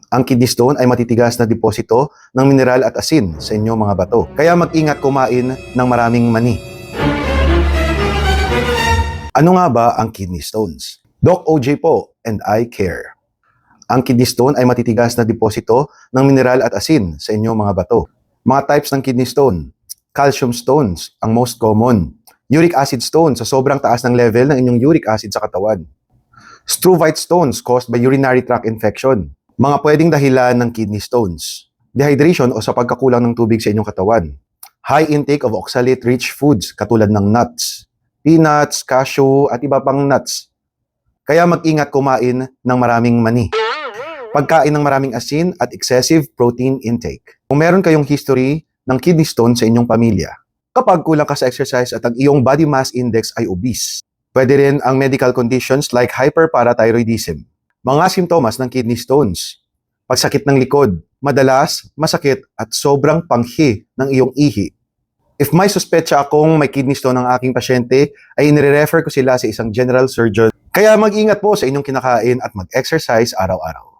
Ang kidney stone ay matitigas na deposito ng mineral at asin sa inyong mga bato. Kaya mag-ingat kumain ng maraming mani. Ano nga ba ang kidney stones? Doc OJ po, and I care. Ang kidney stone ay matitigas na deposito ng mineral at asin sa inyong mga bato. Mga types ng kidney stone: calcium stones, ang most common. Uric acid stone, sa sobrang taas ng level ng inyong uric acid sa katawan. Struvite stones caused by urinary tract infection. Mga pwedeng dahilan ng kidney stones: dehydration o sa pagkakulang ng tubig sa inyong katawan. High intake of oxalate-rich foods katulad ng nuts, peanuts, cashew at iba pang nuts. Kaya mag-ingat kumain ng maraming mani. Pagkain ng maraming asin at excessive protein intake. Kung meron kayong history ng kidney stone sa inyong pamilya, kapag kulang ka sa exercise at ang iyong body mass index ay obese. Pwede rin ang medical conditions like hyperparathyroidism. Mga simptomas ng kidney stones: pagsakit ng likod, madalas, masakit at sobrang panghi ng iyong ihi. If may suspetsa akong may kidney stone ng aking pasyente, ay inire-refer ko sila sa isang general surgeon. Kaya mag-ingat po sa inyong kinakain at mag-exercise araw-araw.